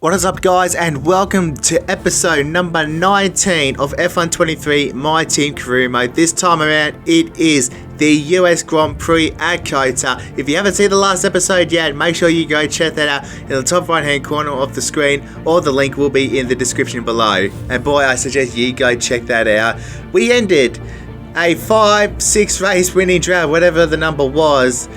What is up, guys, and welcome to episode number 19 of F123 My Team Career Mode. This time around it is the US Grand Prix at COTA. If you haven't seen the last episode yet, make sure you go check that out in the top right hand corner of the screen, or the link will be in the description below. And boy, I suggest you go check that out. We ended a 5-6 race winning drought, whatever the number was,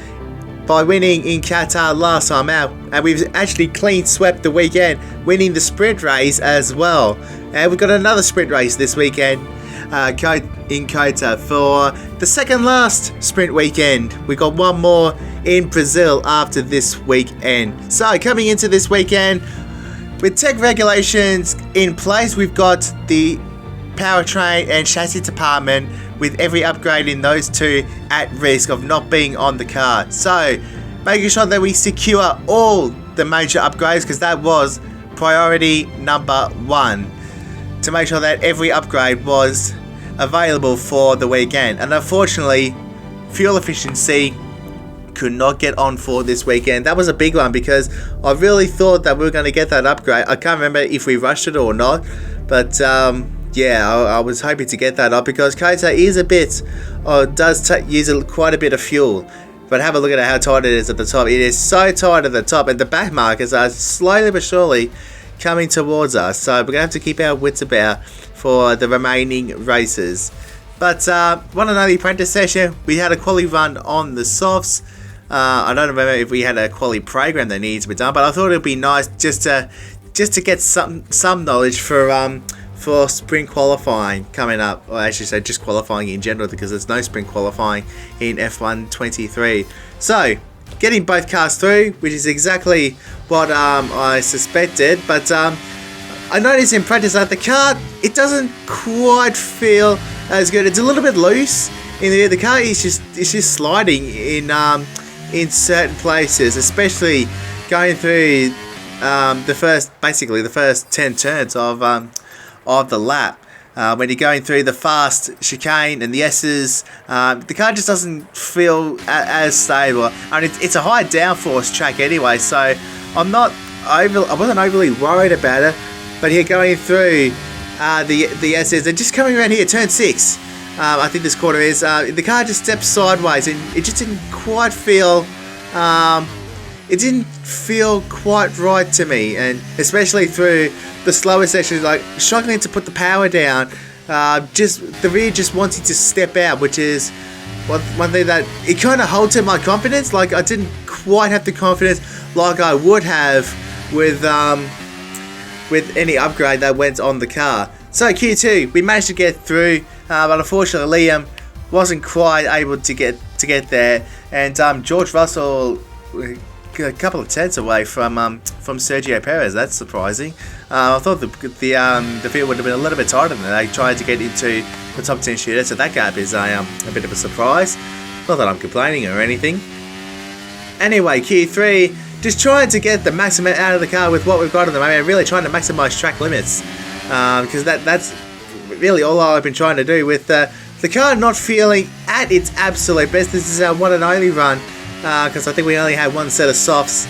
by winning in Qatar last time out, and we've actually clean swept the weekend, winning the sprint race as well. And we've got another sprint race this weekend in COTA for the second last sprint weekend. We got one more in Brazil after this weekend. So coming into this weekend, with tech regulations in place, we've got the powertrain and chassis department, with every upgrade in those two at risk of not being on the car. So making sure that we secure all the major upgrades, because that was priority number one, to make sure that every upgrade was available for the weekend. And unfortunately, fuel efficiency could not get on for this weekend. That was a big one, because I really thought that we were going to get that upgrade. I can't remember if we rushed it or not, but yeah, I was hoping to get that up, because COTA is a bit, does use quite a bit of fuel. But have a look at how tight it is at the top. It is so tight at the top, and the back markers are slowly but surely coming towards us. So we're going to have to keep our wits about for the remaining races. But want to know the apprentice session? We had a quali run on the softs. I don't remember if we had a quali program that needs to be done, but I thought it would be nice just to get some knowledge for sprint qualifying coming up, or I should say just qualifying in general, because there's no sprint qualifying in F123. So getting both cars through, which is exactly what I suspected, but I noticed in practice that the car, it doesn't quite feel as good. It's a little bit loose in the air. The car is just sliding in certain places, especially going through the first 10 turns of the lap. When you're going through the fast chicane and the S's, the car just doesn't feel as stable. I mean, it's a high downforce track anyway, so I wasn't overly worried about it. But here going through the S's, and just coming around here, turn 6, I think this corner is, the car just stepped sideways, and it just didn't quite feel. It didn't feel quite right to me, and especially through the slower sections, like struggling to put the power down, just the rear just wanting to step out, which is one thing that it kind of halted my confidence. Like, I didn't quite have the confidence like I would have with any upgrade that went on the car. So Q2, we managed to get through, but unfortunately Liam wasn't quite able to get there, and George Russell, a couple of tenths away from Sergio Perez. That's surprising. I thought the field would have been a little bit tighter than they tried to get into the top 10 shooter, so that gap is a bit of a surprise. Not that I'm complaining or anything. Anyway, Q3, just trying to get the maximum out of the car with what we've got at the moment, really trying to maximize track limits, because that's really all I've been trying to do, with the car not feeling at its absolute best. This is our one and only run, because I think we only had one set of softs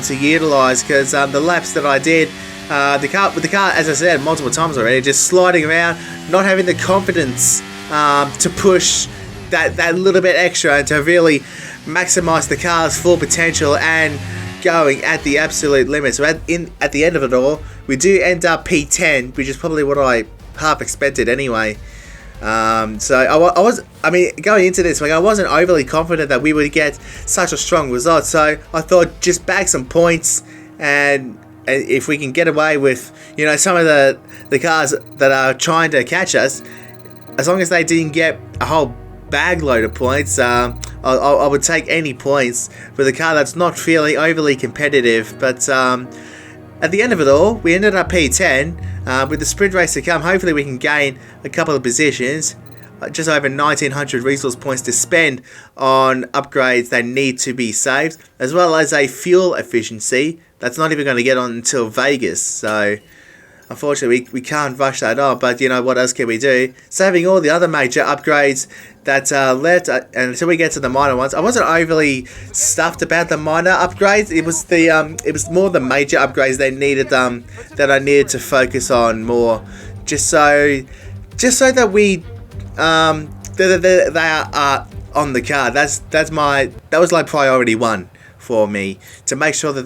to utilise, because the laps that I did, the car, as I said multiple times already, just sliding around, not having the confidence to push that little bit extra and to really maximise the car's full potential and going at the absolute limit. So at the end of it all, we do end up P10, which is probably what I half expected anyway. So going into this, like, I wasn't overly confident that we would get such a strong result. So I thought, just bag some points, and if we can get away with, some of the cars that are trying to catch us, as long as they didn't get a whole bag load of points, I would take any points with a car that's not feeling overly competitive. But at the end of it all, we ended up P10. With the sprint race to come, hopefully we can gain a couple of positions. Just over 1900 resource points to spend on upgrades that need to be saved, as well as a fuel efficiency that's not even going to get on until Vegas. So unfortunately, we can't rush that on. But you know, what else can we do? Saving all the other major upgrades that left until we get to the minor ones. I wasn't overly stuffed about the minor upgrades. It was it was more the major upgrades they needed that I needed to focus on more, just so that we they are on the card. That was like priority one for me, to make sure that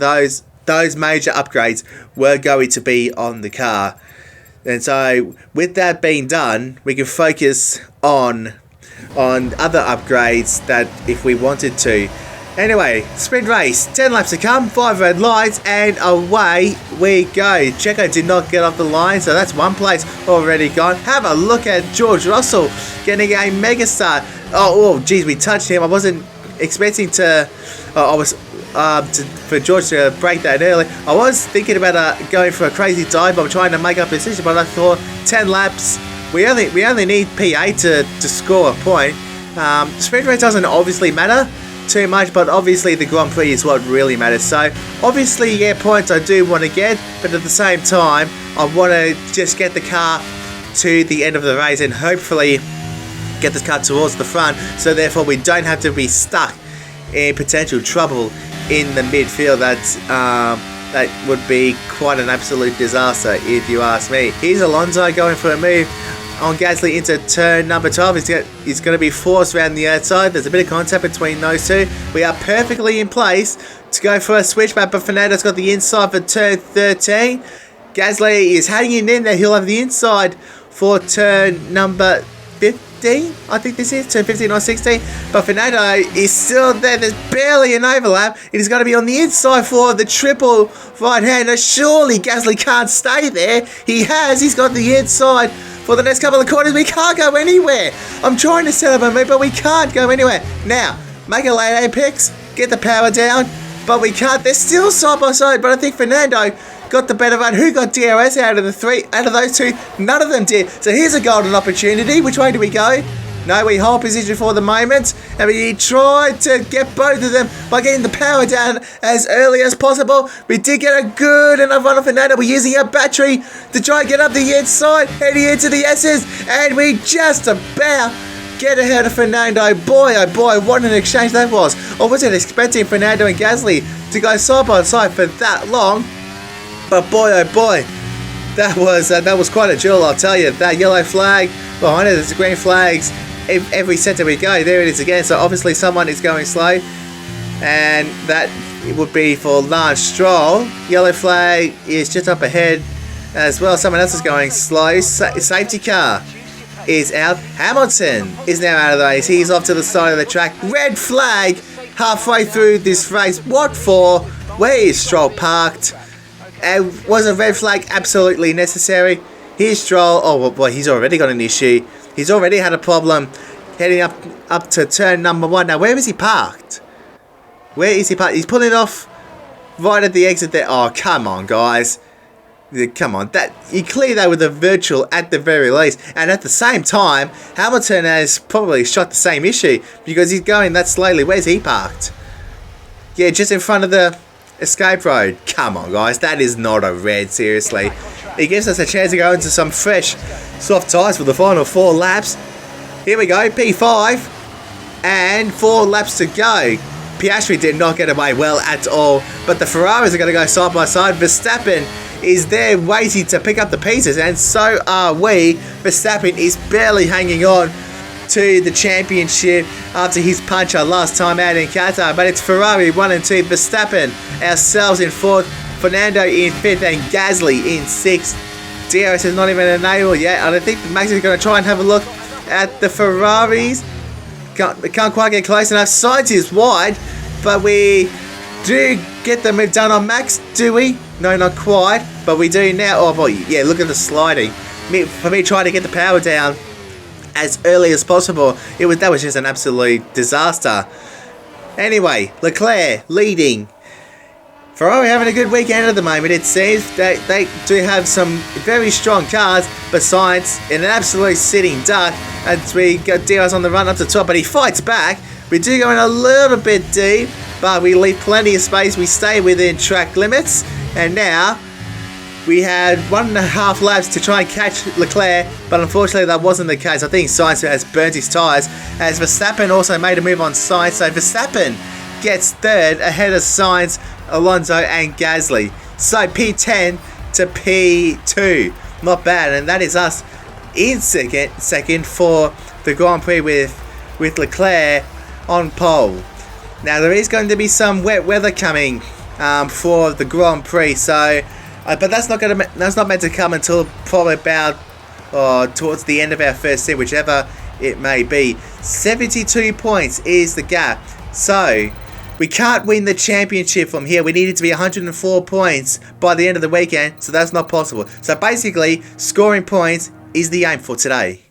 those major upgrades were going to be on the car. And so with that being done, we can focus on other upgrades that if we wanted to. Anyway, sprint race, 10 laps to come, 5 red lights, and away we go. Checo did not get off the line, so that's one place already gone. Have a look at George Russell getting a mega start. Oh geez, we touched him. I wasn't expecting to. For George to break that early. I was thinking about going for a crazy dive bomb, trying to make up a decision, but I thought 10 laps. We only need P8 to score a point. Sprint race doesn't obviously matter too much, but obviously the Grand Prix is what really matters. So obviously, yeah, points I do want to get, but at the same time, I want to just get the car to the end of the race and hopefully get this car towards the front, so therefore we don't have to be stuck in potential trouble in the midfield. That would be quite an absolute disaster if you ask me. Here's Alonso going for a move on Gasly into turn number 12. He's going to be forced around the outside. There's a bit of contact between those two. We are perfectly in place to go for a switchback, but Fernando's got the inside for turn 13. Gasly is hanging in there. He'll have the inside for turn number 15. I think this is turn 15 or 16, but Fernando is still there. There's barely an overlap. It is going to be on the inside for the triple right-hander. Surely Gasly can't stay there. He's got the inside for the next couple of quarters. We can't go anywhere. I'm trying to set up a move, but we can't go anywhere. Now, make a late apex, get the power down, but we can't. They're still side by side, but I think Fernando got the better run. Who got DRS out of the three? Out of those two, none of them did. So here's a golden opportunity. Which way do we go? No, we hold position for the moment, and we tried to get both of them by getting the power down as early as possible. We did get a good enough run off Fernando. We're using our battery to try and get up the inside, heading into the S's, and we just about get ahead of Fernando. Boy, oh boy, what an exchange that was. I wasn't expecting Fernando and Gasly to go side by side for that long, but boy, oh boy, that was quite a duel, I'll tell you. That yellow flag behind it, there's the green flags. Every centre we go, there it is again. So obviously someone is going slow, and that it would be for Lance Stroll. Yellow flag is just up ahead as well. Someone else is going slow. Safety car is out. Hamilton is now out of the race. He's off to the side of the track. Red flag halfway through this race. What for? Where is Stroll parked? Was a red flag absolutely necessary? Here's Stroll. Oh boy, he's already got an issue. He's already had a problem heading up to turn number 1. Now, where is he parked? Where is he parked? He's pulling off right at the exit there. Oh, come on, guys. Come on. You clear that with a virtual at the very least. And at the same time, Hamilton has probably shot the same issue because he's going that slowly. Where's he parked? Yeah, just in front of the escape road. Come on, guys. That is not a red, seriously. It gives us a chance to go into some fresh, soft tyres for the final 4 laps. Here we go, P5, and 4 laps to go. Piastri did not get away well at all, but the Ferraris are going to go side by side. Verstappen is there waiting to pick up the pieces, and so are we. Verstappen is barely hanging on to the championship after his puncher last time out in Qatar, but it's Ferrari 1 and 2, Verstappen, ourselves in 4th, Fernando in 5th, and Gasly in 6th. DRS is not even enabled yet, and I think Max is going to try and have a look at the Ferraris. Can't quite get close enough. Sainz is wide, but we do get the move done on Max, do we? No, not quite, but we do now. Oh boy, yeah, look at the sliding. For me trying to get the power down as early as possible, that was just an absolute disaster. Anyway, Leclerc leading. Ferrari having a good weekend at the moment, it seems. They do have some very strong cars, but Sainz in an absolute sitting duck as we got Diaz on the run up to top, but he fights back. We do go in a little bit deep, but we leave plenty of space. We stay within track limits, and now We had 1.5 laps to try and catch Leclerc, but unfortunately that wasn't the case. I think Sainz has burnt his tyres, as Verstappen also made a move on Sainz. So Verstappen gets third ahead of Sainz, Alonso and Gasly. So P10 to P2. Not bad, and that is us in second for the Grand Prix with Leclerc on pole. Now there is going to be some wet weather coming for the Grand Prix, so but that's not meant to come until probably about towards the end of our first set, whichever it may be. 72 points is the gap, so we can't win the championship from here. We need it to be 104 points by the end of the weekend, so that's not possible. So basically, scoring points is the aim for today.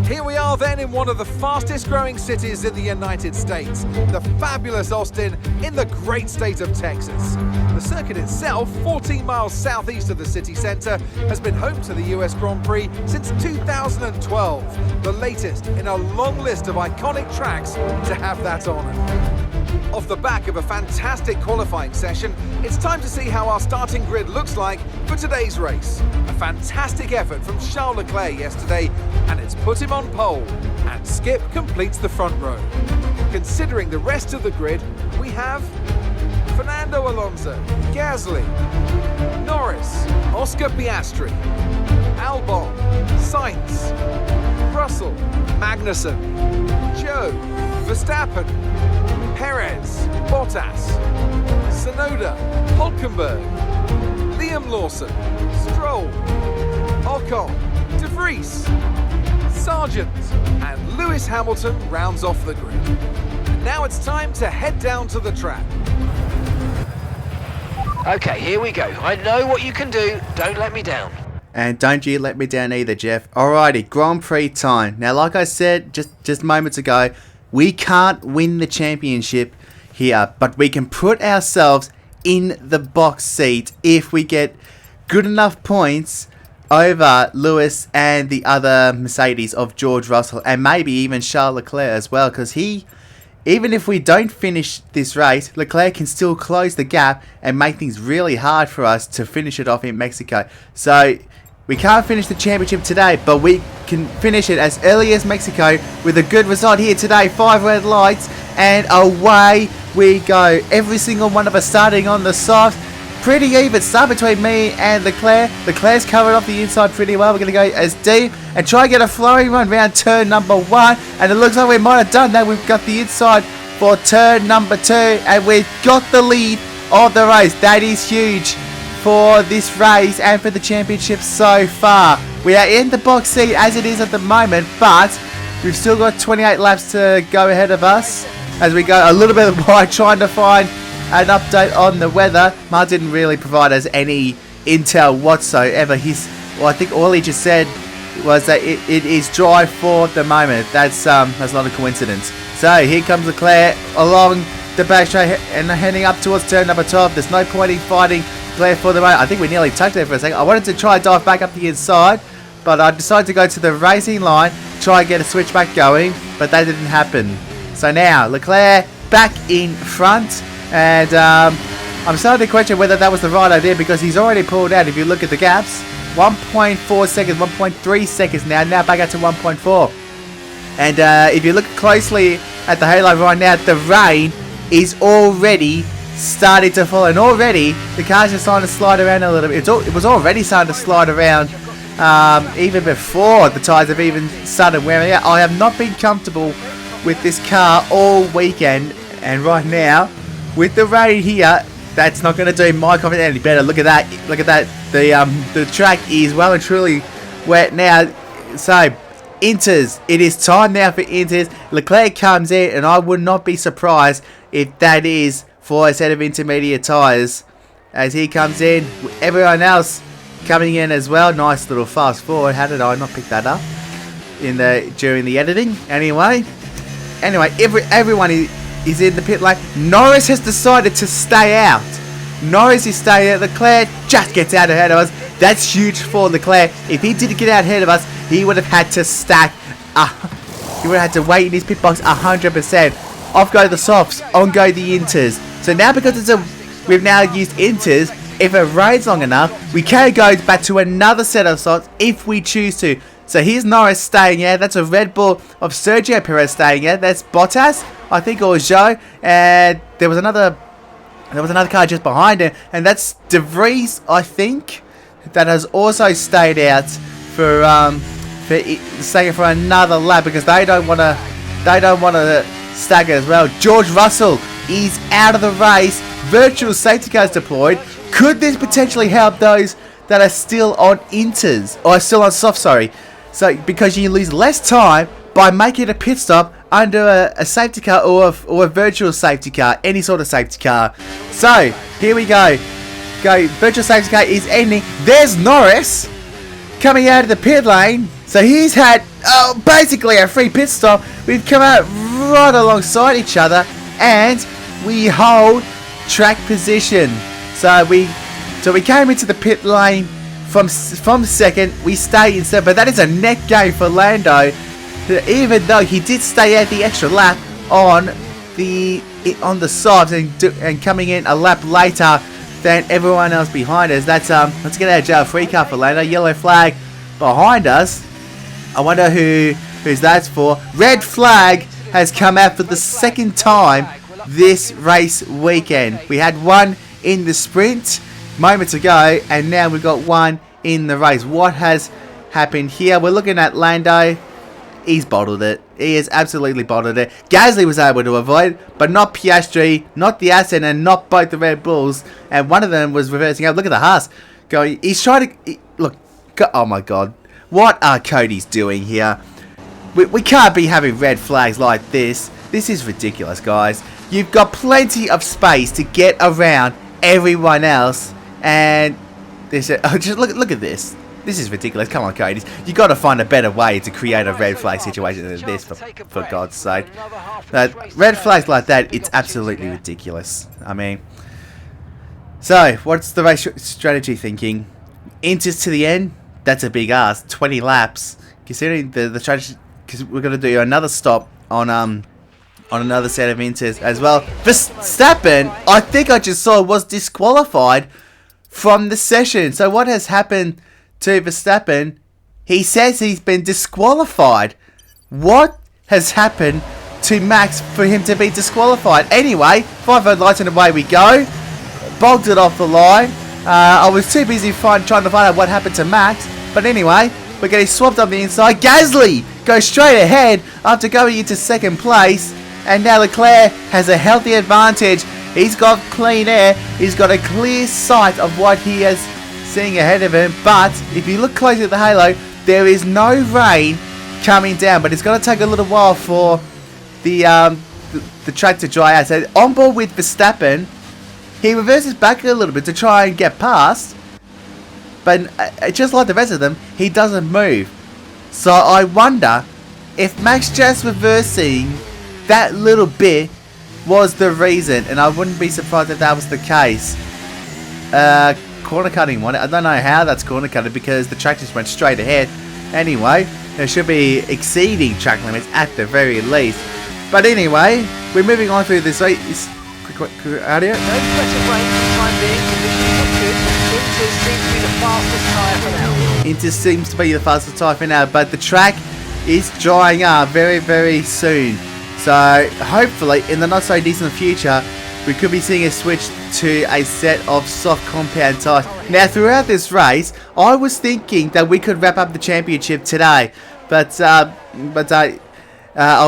Here we are then in one of the fastest growing cities in the United States, the fabulous Austin in the great state of Texas. The circuit itself, 14 miles southeast of the city centre, has been home to the US Grand Prix since 2012, the latest in a long list of iconic tracks to have that honour. Off the back of a fantastic qualifying session, it's time to see how our starting grid looks like for today's race. A fantastic effort from Charles Leclerc yesterday, and it's put him on pole, and Skip completes the front row. Considering the rest of the grid, we have Fernando Alonso, Gasly, Norris, Oscar Piastri, Albon, Sainz, Russell, Magnussen, Joe, Verstappen, Perez, Bottas, Tsunoda, Hulkenberg, Liam Lawson, Stroll, Ocon, De Vries, Sargent, and Lewis Hamilton rounds off the grid. Now it's time to head down to the track. Okay, here we go. I know what you can do. Don't let me down. And don't you let me down either, Jeff. Alrighty, Grand Prix time. Now, like I said just moments ago, we can't win the championship here, but we can put ourselves in the box seat if we get good enough points over Lewis and the other Mercedes of George Russell, and maybe even Charles Leclerc as well, because even if we don't finish this race, Leclerc can still close the gap and make things really hard for us to finish it off in Mexico. So we can't finish the championship today, but we can finish it as early as Mexico with a good result here today. 5 red lights, and away we go. Every single one of us starting on the soft. Pretty even start between me and Leclerc. Leclerc's covered off the inside pretty well. We're going to go as deep and try and get a flowing run around turn number 1. And it looks like we might have done that. We've got the inside for turn number 2. And we've got the lead of the race. That is huge for this race and for the championship so far. We are in the box seat as it is at the moment, but we've still got 28 laps to go ahead of us as we go a little bit wide trying to find an update on the weather. Mark didn't really provide us any intel whatsoever. I think all he just said was that it is dry for the moment. That's not a coincidence. So here comes Leclerc along the back straight and heading up towards turn number 12. There's no point in fighting Leclerc for the moment. I think we nearly tucked there for a second. I wanted to try and dive back up the inside, but I decided to go to the racing line, try and get a switchback going, but that didn't happen. So now Leclerc back in front, and I'm starting to question whether that was the right idea, because he's already pulled out. If you look at the gaps, 1.4 seconds, 1.3 seconds now back out to 1.4. And if you look closely at the halo right now, the rain is already starting to fall, and already the cars are starting to slide around a little bit. It was already starting to slide around even before the tyres have even started wearing out. I have not been comfortable with this car all weekend, and right now with the rain here, that's not going to do my confidence any better. Look at that, the track is well and truly wet now. So Inters, it is time now for Inters. Leclerc comes in, and I would not be surprised if that is for a set of intermediate tyres as he comes in. Everyone else coming in as well. Nice little fast forward. How did I not pick that up during the editing? Anyway, everyone is in the pit lane. Norris has decided to stay out. Norris is staying out. Leclerc just gets out ahead of us. That's huge for Leclerc. If he didn't get out ahead of us, he would have had to stack. He would have had to wait in his pit box 100%. Off go the softs, on go the Inters. So now, because it's we've now used inters. If it rains long enough, we can go back to another set of softs if we choose to. So here's Norris staying out. That's a Red Bull of Sergio Perez staying out. That's Bottas, I think, or Zhou. And there was another car just behind him, and that's De Vries, I think, that has also stayed out for another lap because they don't want to stagger as well. George Russell is out of the race. Virtual safety cars deployed. Could this potentially help those that are still on inters or still on soft? Sorry. So because you lose less time by making a pit stop under a safety car or a virtual safety car, any sort of safety car. So here we go. Virtual safety car is ending. There's Norris coming out of the pit lane. So he's had basically a free pit stop. We've come out right alongside each other and we hold track position. So we came into the pit lane from second. We stay in second, but that is a net gain for Lando. Even though he did stay out the extra lap on the softs and coming in a lap later than everyone else behind us. That's let's get our jail free car for Lando. Yellow flag behind us. I wonder who's that's for. Red flag has come out for the second time this race weekend. We had one in the sprint moments ago, and now we've got one in the race. What has happened here? We're looking at Lando. He's bottled it. He has absolutely bottled it. Gasly was able to avoid, but not Piastri, not the Aston, and not both the Red Bulls. And one of them was reversing out. Look at the Haas going. He's trying to look. Oh my God! What are Cody's doing here? We can't be having red flags like this. This is ridiculous, guys. You've got plenty of space to get around everyone else, and this. Just look at this. This is ridiculous. Come on, Cody. You got to find a better way to create a red flag situation than this, for God's sake. Red flags like that, it's absolutely ridiculous. I mean, so what's the race strategy thinking? Inters to the end. That's a big ask. 20 laps. Considering the strategy, because we're going to do another stop on another set of inters as well. Verstappen, I think I just saw, was disqualified from the session. So what has happened to Verstappen? He says he's been disqualified. What has happened to Max for him to be disqualified? Anyway, 5 red lights and away we go. Bogged it off the line. I was too busy trying to find out what happened to Max. But anyway, we're getting swapped on the inside. Gasly goes straight ahead after going into second place. And now Leclerc has a healthy advantage. He's got clean air. He's got a clear sight of what he is seeing ahead of him. But if you look closely at the halo, there is no rain coming down. But it's going to take a little while for the track to dry out. So on board with Verstappen, he reverses back a little bit to try and get past. But just like the rest of them, he doesn't move. So I wonder if Max just reversing that little bit was the reason. And I wouldn't be surprised if that was the case. Corner cutting one. I don't know how that's corner cutted because the track just went straight ahead. Anyway, it should be exceeding track limits at the very least. But anyway, we're moving on through this. Quick audio. No threat of rain for the time being. Conditions look good. Inters seems to be the fastest tyre for now. Inters seems to be the fastest tyre for now, but the track is drying up very, very soon. So hopefully, in the not so distant future, we could be seeing a switch to a set of soft compound tyres. Now, throughout this race, I was thinking that we could wrap up the championship today, but I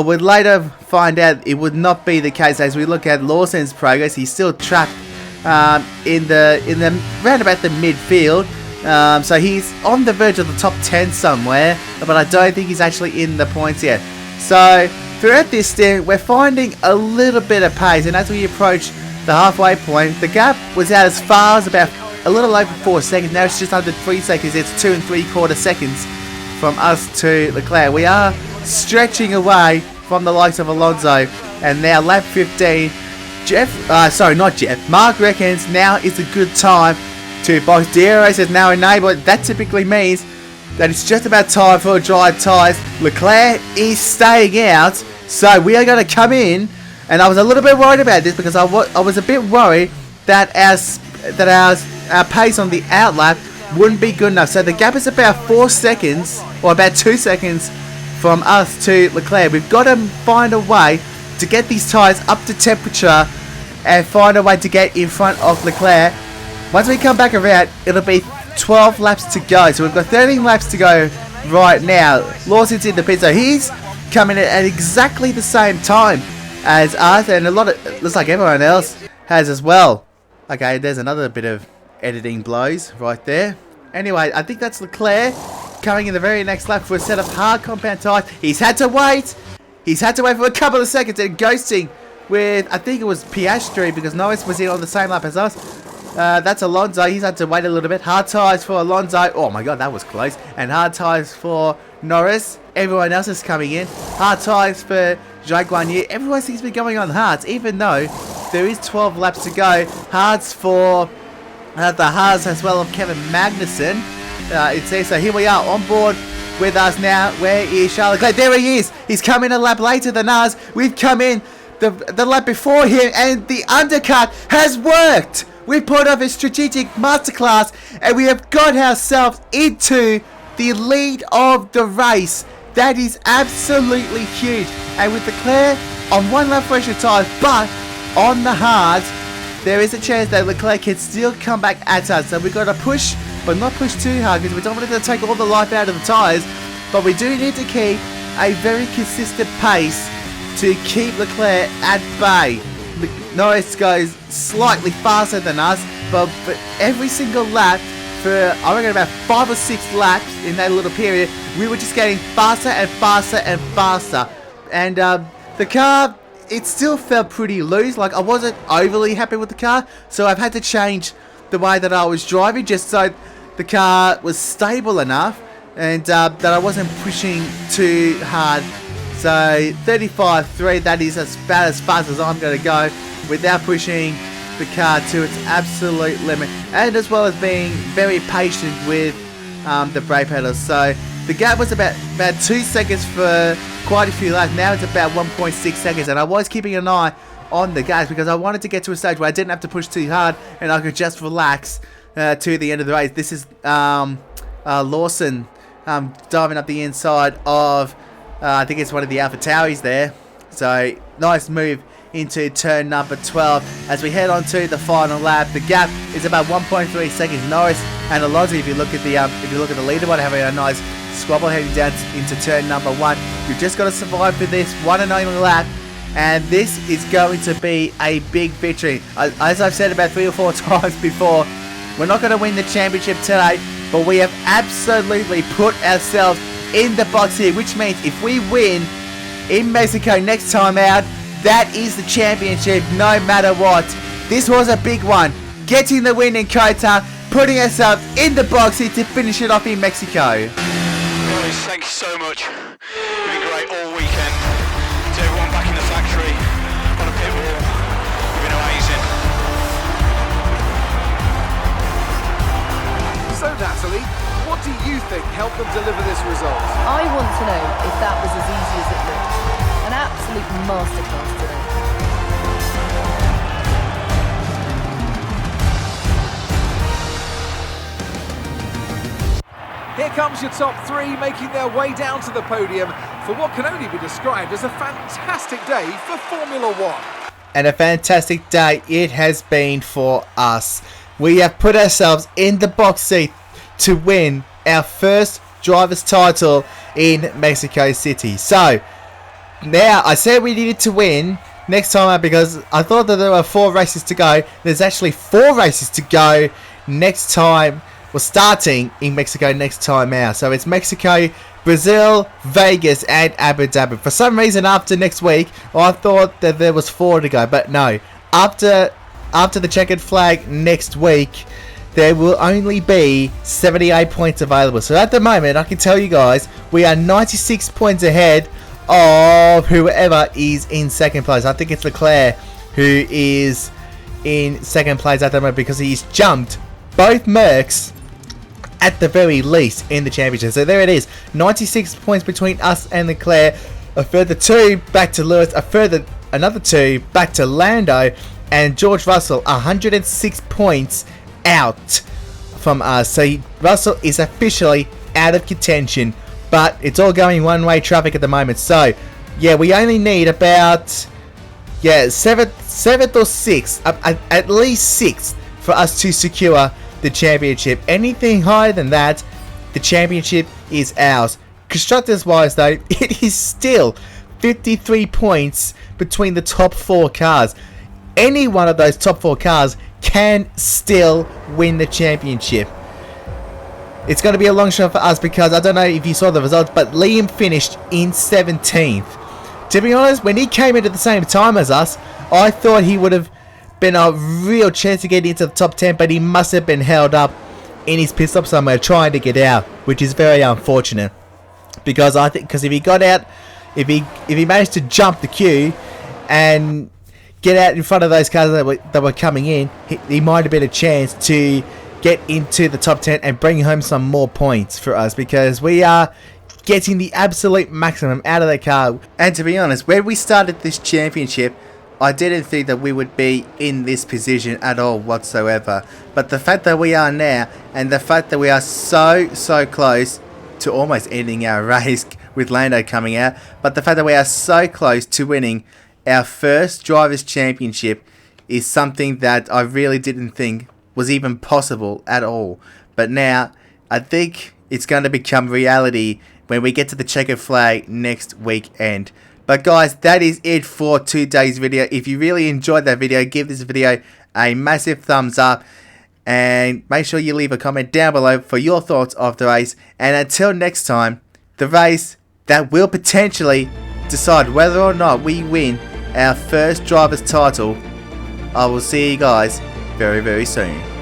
would later find out it would not be the case. As we look at Lawson's progress, he's still trapped in the round about the midfield. So he's on the verge of the top 10 somewhere, but I don't think he's actually in the points yet. So throughout this stint, we're finding a little bit of pace, and as we approach the halfway point, the gap was out as far as about a little over 4 seconds. Now it's just under 3 seconds. It's 2 3/4 seconds from us to Leclerc. We are stretching away from the likes of Alonso, and now lap 15. Mark reckons now is a good time to box. DRS is now enabled. That typically means that it's just about time for dry tyres. Leclerc is staying out, so we are going to come in. And I was a little bit worried about this because I was a bit worried that our pace on the outlap wouldn't be good enough. So the gap is about 4 seconds, or about 2 seconds from us to Leclerc. We've got to find a way to get these tyres up to temperature and find a way to get in front of Leclerc. Once we come back around, it'll be 12 laps to go. So we've got 13 laps to go right now. Lawson's in the pit, so he's coming in at exactly the same time as us, and looks like everyone else has as well. Okay, there's another bit of editing blows right there. Anyway, I think that's Leclerc coming in the very next lap for a set of hard compound tyres. He's had to wait. He's had to wait for a couple of seconds and ghosting with, I think it was Piastri, because Norris was in on the same lap as us. That's Alonso. He's had to wait a little bit. Hard tyres for Alonso. Oh my god, that was close. And hard tyres for Norris. Everyone else is coming in. Hard tyres for Zhou Guanyu. Everyone seems to be going on hards, even though there is 12 laps to go. Hards for the hards as well of Kevin Magnussen. It says so. Here we are on board with us now. Where is Charles Leclerc? There he is. He's coming a lap later than us. We've come in the lap before him, and the undercut has worked. We put off a strategic masterclass, and we have got ourselves into the lead of the race. That is absolutely huge. And with Leclerc on one lap for extra tyres, but on the hards, there is a chance that Leclerc can still come back at us. So we've got to push, but not push too hard, because we don't want to take all the life out of the tyres. But we do need to keep a very consistent pace to keep Leclerc at bay. Norris goes slightly faster than us, but every single lap, for I reckon about 5 or 6 laps in that little period, we were just getting faster and faster and faster. And the car, it still felt pretty loose. Like, I wasn't overly happy with the car, so I've had to change the way that I was driving just so the car was stable enough and that I wasn't pushing too hard. So 35.3, that is about as fast as I'm going to go without pushing the car to its absolute limit, and as well as being very patient with the brake pedals. So the gap was about 2 seconds for quite a few laps. Now it's about 1.6 seconds, and I was keeping an eye on the gas because I wanted to get to a stage where I didn't have to push too hard and I could just relax to the end of the race. This is Lawson diving up the inside of I think it's one of the Alpha Tauris there. So nice move into turn number 12 as we head on to the final lap. The gap is about 1.3 seconds. Norris and Alonso, if you look at the leaderboard, having a nice squabble heading down into turn number 1. You've just got to survive for this one and only lap, and this is going to be a big victory. As I've said about 3 or 4 times before, we're not going to win the championship today, but we have absolutely put ourselves in the box here, which means if we win in Mexico next time out, that is the championship no matter what. This was a big one. Getting the win in Qatar, putting ourselves in the box here to finish it off in Mexico. Guys, thank you so much. You've been great all weekend. To everyone back in the factory, on a pit wall, you've been amazing. So Natalie, what do you think helped them deliver this result? I want to know if that was as easy as it looked. An absolute masterclass today. Here comes your top 3 making their way down to the podium for what can only be described as a fantastic day for Formula 1. And a fantastic day it has been for us. We have put ourselves in the box seat to win our first driver's title in Mexico City. So now, I said we needed to win next time out because I thought that there were 4 races to go. There's actually 4 races to go next time. We're starting in Mexico next time out. So it's Mexico, Brazil, Vegas, and Abu Dhabi. For some reason, after next week, I thought that there was 4 to go. But no, after the checkered flag next week, there will only be 78 points available. So at the moment, I can tell you guys, we are 96 points ahead of whoever is in second place. I think it's Leclerc who is in second place at the moment because he's jumped both Mercs at the very least in the championship. So there it is, 96 points between us and Leclerc. A further 2 back to Lewis, another 2 back to Lando, and George Russell 106 points out from us. So Russell is officially out of contention, but it's all going one-way traffic at the moment. So yeah, we only need about seventh or sixth, at least sixth, for us to secure the championship. Anything higher than that, the championship is ours. Constructors wise though, it is still 53 points between the top 4 cars. Any one of those top 4 cars can still win the championship. It's going to be a long shot for us because I don't know if you saw the results, but Liam finished in 17th. To be honest, when he came into the same time as us, I thought he would have been a real chance to get into the top 10, but he must have been held up in his pit stop somewhere trying to get out, which is very unfortunate. Because if he got out, if he managed to jump the queue and get out in front of those cars that were coming in, he might have been a chance to get into the top 10 and bring home some more points for us, because we are getting the absolute maximum out of the car. And to be honest, when we started this championship, I didn't think that we would be in this position at all whatsoever. But the fact that we are now, and the fact that we are so close to almost ending our race with Lando coming out, but the fact that we are so close to winning our first Drivers' Championship is something that I really didn't think was even possible at all. But now, I think it's going to become reality when we get to the checkered flag next weekend. But guys, that is it for today's video. If you really enjoyed that video, give this video a massive thumbs up. And make sure you leave a comment down below for your thoughts of the race. And until next time, the race that will potentially decide whether or not we win our first driver's title, I will see you guys very soon.